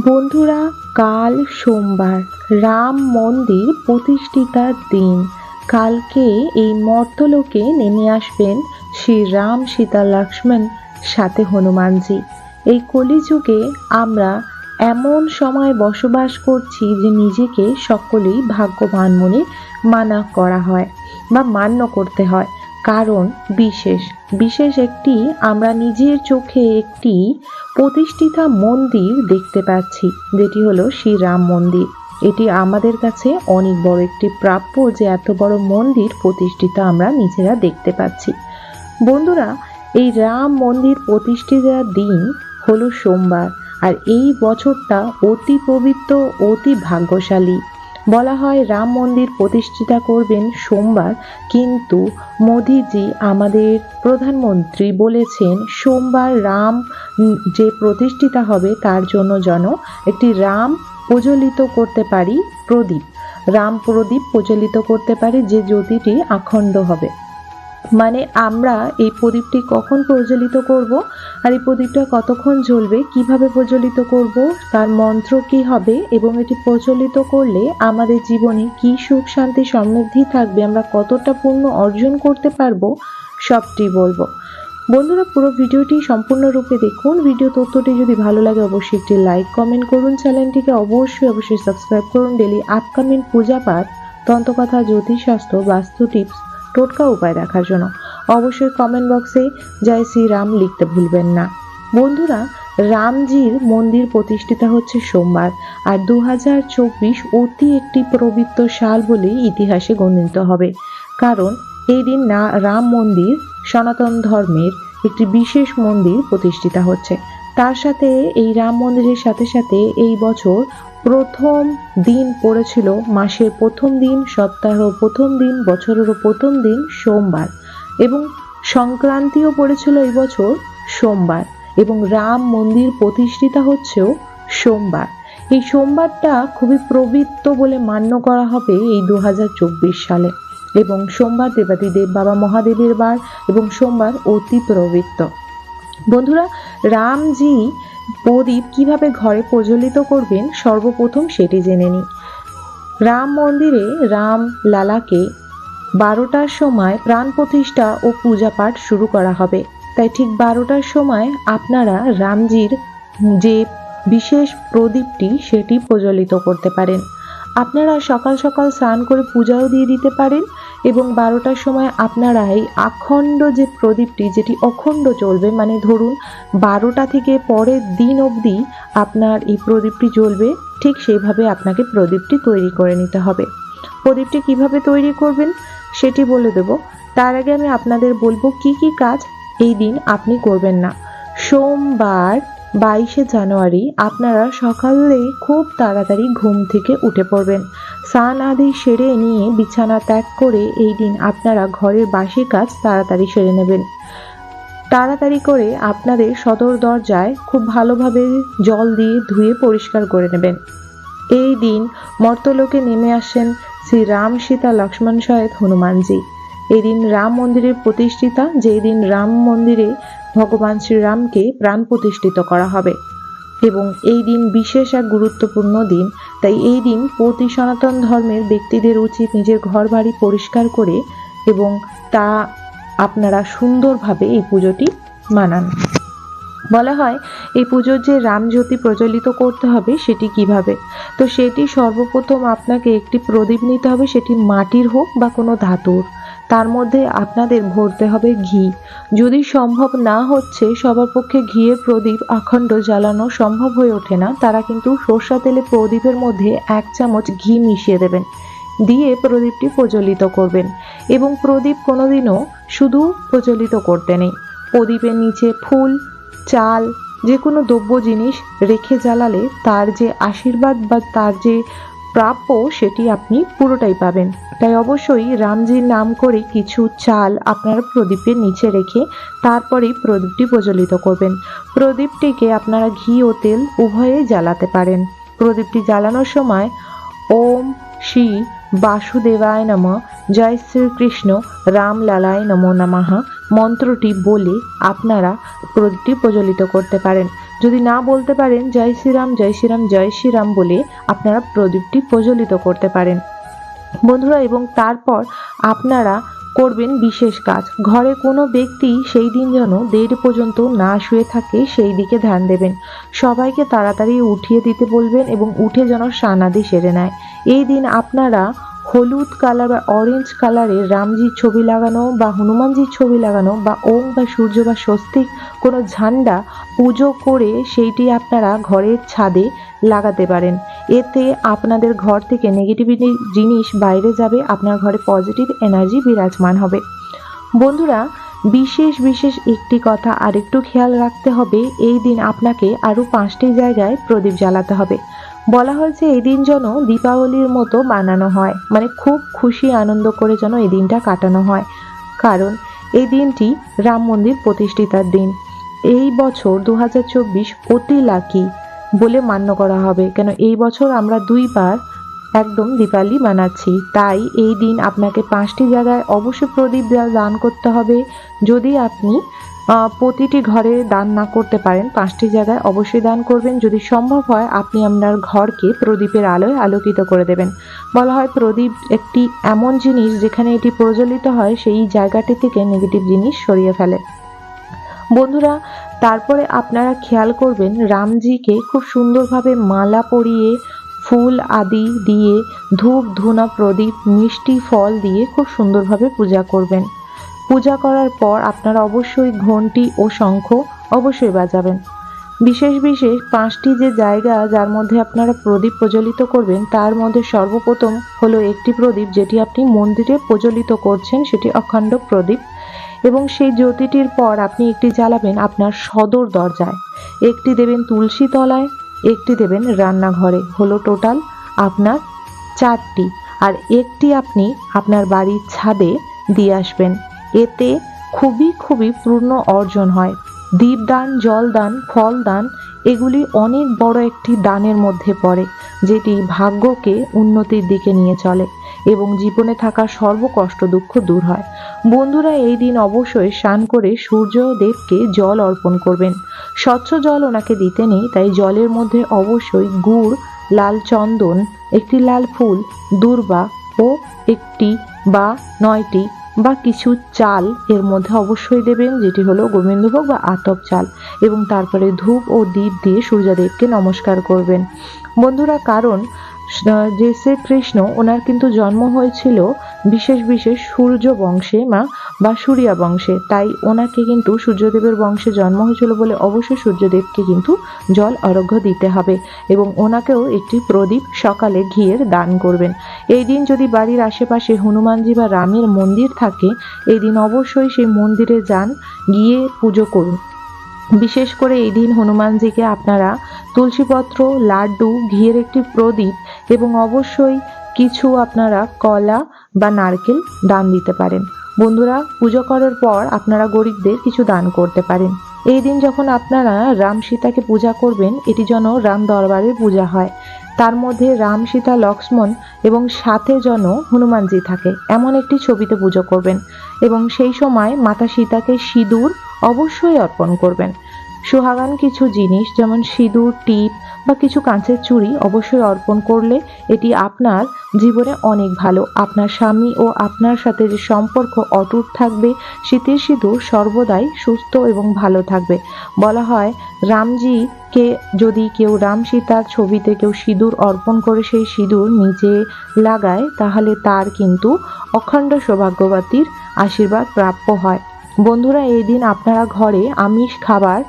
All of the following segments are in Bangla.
বন্ধুরা, কাল সোমবার, রাম মন্দির প্রতিষ্ঠিতার দিন। কালকে এই মর্তলোকে নেমে আসবেন শ্রী রাম, সীতা, লক্ষ্মণ, সাথে হনুমানজি। এই কলিযুগে আমরা এমন সময় বসবাস করছি যে নিজেকে সকলেই ভাগ্যবান মনে মানা করা হয় বা মান্য করতে হয়। কারণ বিশেষ বিশেষ একটি আমরা নিজের চোখে একটি প্রতিষ্ঠিতা মন্দির দেখতে পাচ্ছি, যেটি হলো শ্রী রাম মন্দির। এটি আমাদের কাছে অনেক বড় একটি প্রাপ্য যে এত বড় মন্দির প্রতিষ্ঠিতা আমরা নিজেরা দেখতে পাচ্ছি। বন্ধুরা, এই রাম মন্দির প্রতিষ্ঠিতার দিন হলো সোমবার, আর এই বছরটা অতি পবিত্র, অতি ভাগ্যশালী। বলা হয় রাম মন্দির প্রতিষ্ঠিতা করবেন সোমবার, কিন্তু মোদিজি আমাদের প্রধানমন্ত্রী বলেছেন সোমবার রাম যে প্রতিষ্ঠিতা হবে তার জন্য যেন একটি রাম প্রজ্বলিত করতে পারি, প্রদীপ, রাম প্রদীপ প্রজ্বলিত করতে পারি, যে জ্যোতিটি অখণ্ড হবে। মানে আমরা এই প্রদীপটি কখন প্রজ্বলিত করব, আর এই প্রদীপটা কতক্ষণ জ্বলবে, কিভাবে প্রজ্বলিত করব, তার মন্ত্র কি হবে, এবং এটি প্রজ্বলিত করলে আমাদের জীবনে কি সুখ শান্তি সমৃদ্ধি থাকবে, আমরা কতটা পুণ্য অর্জন করতে পারবো, সবটি বলবো। বন্ধুরা, পুরো ভিডিওটি সম্পূর্ণরূপে দেখুন। ভিডিও তথ্যটি যদি ভালো লাগে অবশ্যই একটি লাইক কমেন্ট করুন। চ্যানেলটিকে অবশ্যই সাবস্ক্রাইব করুন। ডেলি আপকামিং পূজা পাঠ, তন্ত্রকথা, জ্যোতিষশাস্ত্র, বাস্তু টিপস, টোটকা উপায় দেখার জন্য অবশ্যই কমেন্ট বক্সে জয় শ্রী রাম লিখতে ভুলবেন না। বন্ধুরা, রামজির মন্দির প্রতিষ্ঠিতা হচ্ছে সোমবার, আর 2024 অতি একটি পবিত্র সাল বলেই ইতিহাসে গণিত হবে। কারণ এই দিন না রাম মন্দির সনাতন ধর্মের একটি বিশেষ মন্দির প্রতিষ্ঠিতা হচ্ছে। তার সাথে এই রাম মন্দিরের সাথে সাথে এই বছর প্রথম দিন পড়েছিল মাসের প্রথম দিন, সপ্তাহের প্রথম দিন, বছরেরও প্রথম দিন সোমবার, এবং সংক্রান্তিও পড়েছিল এই বছর সোমবার, এবং রাম মন্দির প্রতিষ্ঠিতা হচ্ছেও সোমবার। এই সোমবারটা খুবই পবিত্র বলে মান্য করা হবে এই 2024 সালে, এবং সোমবার দেবাদিদেব বাবা মহাদেবের বার, এবং সোমবার অতি পবিত্র। বন্ধুরা, রামজি প্রদীপ কিভাবে ঘরে প্রজ্বলিত করবেন সর্বপ্রথম সেটি জেনে নিই। রাম মন্দিরে রাম লালাকে 12টার সময় প্রাণ প্রতিষ্ঠা ও পূজা পাঠ শুরু করা হবে। তাই ঠিক 12টার সময় আপনারা রামজির যে বিশেষ প্রদীপটি সেটি প্রজ্বলিত করতে পারেন। আপনারা সকাল সকাল স্নান করে পূজাও দিয়ে দিতে পারেন, এবং 12টার সময় আপনারা এই অখণ্ড যে প্রদীপটি, যেটি অখণ্ড চলবে, মানে ধরুন 12টা থেকে পরের দিন অবধি আপনার এই প্রদীপটি জ্বলবে, ঠিক সেইভাবে আপনাকে প্রদীপটি তৈরি করে নিতে হবে। প্রদীপটি কিভাবে তৈরি করবেন সেটি বলে দেব। তার আগে আমি আপনাদের বলবো কি কি কাজ এই দিন আপনি করবেন না। সোমবার 22শে জানুয়ারি আপনারা সকালে খুব তাড়াতাড়ি ঘুম থেকে উঠে পড়বেন। স্নান আদি সেরে নিয়ে বিছানা ত্যাগ করে এই দিন আপনারা ঘরের বাসি কাজ তাড়াতাড়ি সেরে নেবেন। তাড়াতাড়ি করে আপনাদের সদর দরজায় খুব ভালোভাবে জল দিয়ে ধুয়ে পরিষ্কার করে নেবেন। এই দিন মর্তলোকে নেমে আসেন শ্রী রাম, সীতা, লক্ষ্মণ সহিত হনুমানজি। এই দিন রাম মন্দিরের প্রতিষ্ঠিতা, যেই দিন রাম মন্দিরে ভগবান শ্রীরামকে প্রাণ প্রতিষ্ঠিত করা হবে, এবং এই দিন বিশেষ এক গুরুত্বপূর্ণ দিন। তাই এই দিন প্রতি সনাতন ধর্মের ব্যক্তিদের উচিত নিজের ঘর বাড়ি পরিষ্কার করে, এবং তা আপনারা সুন্দরভাবে এই পুজোটি মানান। বলা হয় এই পুজোর যে রামজ্যোতি প্রজ্বলিত করতে হবে সেটি কিভাবে, তো সেটি সর্বপ্রথম আপনাকে একটি প্রদীপ নিতে হবে, সেটি মাটির হোক বা কোনো ধাতুর। তার মধ্যে আপনাদের ভরতে হবে ঘি। যদি সম্ভব না হচ্ছে, সবার পক্ষে ঘিয়ের প্রদীপ অখণ্ড জ্বালানো সম্ভব হয়ে ওঠে না, তারা কিন্তু সরষা তেলে প্রদীপের মধ্যে 1 চামচ ঘি মিশিয়ে দেবেন, দিয়ে প্রদীপটি প্রজ্বলিত করবেন। এবং প্রদীপ কোনোদিনও শুধু প্রজ্বলিত করতে নেই, প্রদীপের নিচে ফুল, চাল, যে কোনো দ্রব্য জিনিস রেখে জ্বালালে তার যে আশীর্বাদ বা তার যে প্রাপ্য সেটি আপনি পুরোটাই পাবেন। তাই অবশ্যই রামজির নাম করে কিছু চাল আপনারা প্রদীপের নিচে রেখে তারপরেই প্রদীপটি প্রজ্বলিত করবেন। প্রদীপটিকে আপনারা ঘি ও তেল উভয়ে জ্বালাতে পারেন। প্রদীপটি জ্বালানোর সময় ওম শ্রী বাসুদেবায় নমঃ, জয় শ্রীকৃষ্ণ, রাম লালায় নমো নমঃ মন্ত্রটি বলে আপনারা প্রদীপটি প্রজ্বলিত করতে পারেন। যদি না বলতে পারেন জয় শ্রীরাম জয় শ্রীরাম জয় শ্রীরাম বলে আপনারা প্রদীপটি প্রজ্বলিত করতে পারেন বন্ধুরা। এবং তারপর আপনারা করবেন বিশেষ কাজ। ঘরে কোনো ব্যক্তি সেই দিন যেন দেরি পর্যন্ত না শুয়ে থাকে সেই দিকে ধ্যান দেবেন। সবাইকে তাড়াতাড়ি উঠিয়ে দিতে বলবেন এবং উঠে যেন স্নানাদি সেরে নেয়। এই দিন আপনারা হলুদ কালার বা অরেঞ্জ কালারের রামজির ছবি লাগানো বা হনুমানজির ছবি লাগানো বা ওম বা সূর্য বা স্বস্তিক কোনো ঝান্ডা পুজো করে সেইটি আপনারা ঘরের ছাদে লাগাতে পারেন। এতে আপনাদের ঘর থেকে নেগেটিভিটি জিনিস বাইরে যাবে, আপনার ঘরে পজিটিভ এনার্জি বিরাজমান হবে। বন্ধুরা, বিশেষ একটি কথা আরেকটু খেয়াল রাখতে হবে, এই দিন আপনাকে আরও 5টি জায়গায় প্রদীপ জ্বালাতে হবে। বলা হয়েছে এই দিন যেন দীপাবলির মতো বানানো হয়, মানে খুব খুশি আনন্দ করে যেন এই দিনটা কাটানো হয়, কারণ এই দিনটি রাম মন্দির প্রতিষ্ঠিতার দিন। এই বছর 2024 অতি লাকি বলে মান্য করা হবে, কেন এই বছর আমরা 2বার একদম দীপাবলি বানাচ্ছি। তাই এই দিন আপনাকে 5টি জায়গায় অবশ্যই প্রদীপ দান করতে হবে। যদি আপনি প্রতিটি ঘরে দান না করতে পারেন, 5টি জায়গায় অবশ্যই দান করবেন। যদি সম্ভব হয় আপনি আপনার ঘরকে প্রদীপের আলোয় আলোকিত করে দেবেন। বলা হয় প্রদীপ একটি এমন জিনিস যেখানে এটি প্রজ্বলিত হয় সেই জায়গাটি থেকে নেগেটিভ জিনিস সরিয়ে ফেলে। বন্ধুরা, তারপরে আপনারা খেয়াল করবেন রামজিকে খুব সুন্দরভাবে মালা পরিয়ে ফুল আদি দিয়ে ধূপ ধুনা প্রদীপ মিষ্টি ফল দিয়ে খুব সুন্দরভাবে পূজা করবেন। পূজা করার পর আপনারা অবশ্যই ঘণ্টি ও শঙ্খ অবশ্যই বাজাবেন। বিশেষ 5টি যে জায়গা যার মধ্যে আপনারা প্রদীপ প্রজ্বলিত করবেন, তার মধ্যে সর্বপ্রথম হলো একটি প্রদীপ যেটি আপনি মন্দিরে প্রজ্বলিত করছেন, সেটি অখণ্ড প্রদীপ। এবং সেই জ্যোতিটির পর আপনি একটি জ্বালাবেন আপনার সদর দরজায়, একটি দেবেন তুলসী তলায়, একটি দেবেন রান্নাঘরে, হলো টোটাল আপনার 4টি। আর একটি আপনি আপনার বাড়ির ছাদে দিয়ে আসবেন। এতে খুবই পূর্ণ অর্জন হয়। দীপদান, জলদান, ফলদান এগুলি অনেক বড় একটি দানের মধ্যে পড়ে, যেটি ভাগ্যকে উন্নতির দিকে নিয়ে চলে এবং জীবনে থাকা সর্বকষ্ট দুঃখ দূর হয়। বন্ধুরা, এই দিন অবশ্যই স্নান করে সূর্যদেবকে জল অর্পণ করবেন। স্বচ্ছ জল ওনাকে দিতে নেই, তাই জলের মধ্যে অবশ্যই গুড়, লাল চন্দন, একটি লাল ফুল, দূর্বা ও একটি বা 9টি বা কিছু চাল এর মধ্যে অবশ্যই দেবেন, যেটি হলো গোবিন্দভোগ বা আতপ চাল। এবং তারপরে ধূপ ও দীপ দিয়ে সূর্যদেবকে নমস্কার করবেন। বন্ধুরা, কারণ যে শ্রীকৃষ্ণ ওনার কিন্তু জন্ম হয়েছিল বিশেষ সূর্য বংশে বা সূর্যা বংশে, তাই ওনাকে কিন্তু সূর্যদেবের বংশে জন্ম হয়েছিল বলে অবশ্যই সূর্যদেবকে কিন্তু জল অর্ঘ্য দিতে হবে এবং ওনাকেও একটি প্রদীপ সকালে ঘিয়ের দান করবেন। এই দিন যদি বাড়ির আশেপাশে হনুমানজি বা রামের মন্দির থাকে, এই দিন অবশ্যই সেই মন্দিরে যান, গিয়ে পুজো করুন। বিশেষ করে এই দিন হনুমানজিকে আপনারা তুলসীপত্র, লাড্ডু, ঘিয়ের একটি প্রদীপ এবং অবশ্যই কিছু আপনারা কলা বা নারকেল দান দিতে পারেন। বন্ধুরা, পুজো করার পর আপনারা গরিবদের কিছু দান করতে পারেন। এই দিন যখন আপনারা রাম সীতাকে পূজা করবেন, এটি যেন রাম দরবারের পূজা হয়, তার মধ্যে রাম, সীতা, লক্ষ্মণ এবং সাথে যেন হনুমানজি থাকে এমন একটি ছবিতে পুজো করবেন। এবং সেই সময় মাতা সীতাকে সিঁদুর অবশ্যই অর্পণ করবেন। সুহাগান কিছু জিনিস যেমন সিঁদুর, টিপ বা কিছু কাঁচের চুড়ি অবশ্যই অর্পণ করলে এটি আপনার জীবনে অনেক ভালো। আপনার স্বামী ও আপনার সাথে যে সম্পর্ক অটুট থাকবে, শীতের সিঁদুর সর্বদাই সুস্থ এবং ভালো থাকবে। বলা হয় রামজিকে যদি কেউ রাম সীতার ছবিতে কেউ সিঁদুর অর্পণ করে সেই সিঁদুর নিজে লাগায়, তাহলে তার কিন্তু অখণ্ড সৌভাগ্যবতীর আশীর্বাদ প্রাপ্য হয়। বন্ধুরা, এই দিন আপনারা ঘরে আমিষ খাবার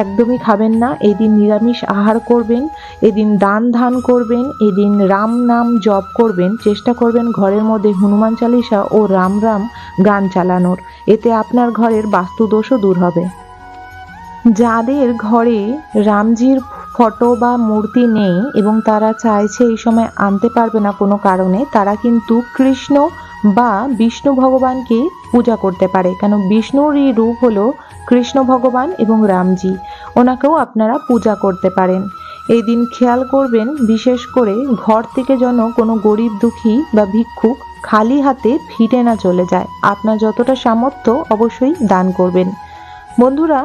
একদমই খাবেন না। এই দিন নিরামিষ আহার করবেন, এদিন দান ধান করবেন, এদিন রাম নাম জপ করবেন। চেষ্টা করবেন ঘরের মধ্যে হনুমান চালিসা ও রাম রাম গান চালানোর, এতে আপনার ঘরের বাস্তুদোষও দূর হবে। যাদের ঘরে রামজির ফটো বা মূর্তি নেই এবং তারা চাইছে এই সময় আনতে পারবে না কোনো কারণে, তারা কিন্তু কৃষ্ণ বা বিষ্ণু ভগবানকে পূজা করতে পারে, কেন বিষ্ণুরই রূপ হলো কৃষ্ণ ভগবান এবং রামজি, ওনাকেও আপনারা পূজা করতে পারেন। এই দিন খেয়াল করবেন বিশেষ করে ঘর থেকে যেন কোনো গরিব দুঃখী বা ভিক্ষুক খালি হাতে ফিরে না চলে যায়। আপনার যতটা সামর্থ্য অবশ্যই দান করবেন। বন্ধুরা,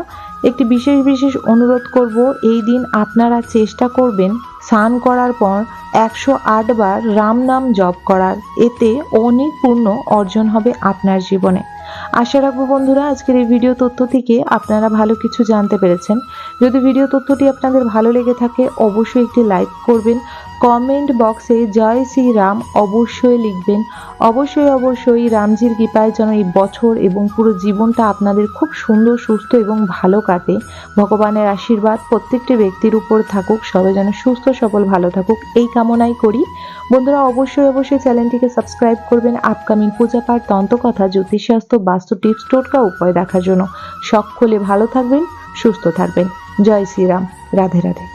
একটি বিশেষ বিশেষ অনুরোধ করব, এই দিন আপনারা চেষ্টা করবেন স্নান করার পর 108 বার রাম নাম জপ করার। এতে অনেক পুণ্য অর্জন হবে আপনার জীবনে। আশা রাখবো বন্ধুরা আজকের এই ভিডিও তথ্য থেকে আপনারা ভালো কিছু জানতে পেরেছেন। যদি ভিডিও তথ্যটি আপনাদের ভালো লেগে থাকে অবশ্যই একটি লাইক করবেন, কমেন্ট বক্সে জয় শ্রী রাম অবশ্যই লিখবেন। অবশ্যই রামজির কৃপায় যেন এই বছর এবং পুরো জীবনটা আপনাদের খুব সুন্দর, সুস্থ এবং ভালো কাটে। ভগবানের আশীর্বাদ প্রত্যেকটি ব্যক্তির উপর থাকুক, সবাই যেন সুস্থ সবল ভালো থাকুক এই কামনাই করি। বন্ধুরা অবশ্যই চ্যানেলটিকে সাবস্ক্রাইব করবেন আপকামিং পূজা পাঠ, তন্ত্রকথা, জ্যোতিষশাস্ত্র, বাস্তু টিপস, টোটকা উপায় দেখার জন্য। সকলে ভালো থাকবেন, সুস্থ থাকবেন। জয় শ্রীরাম। রাধে রাধে।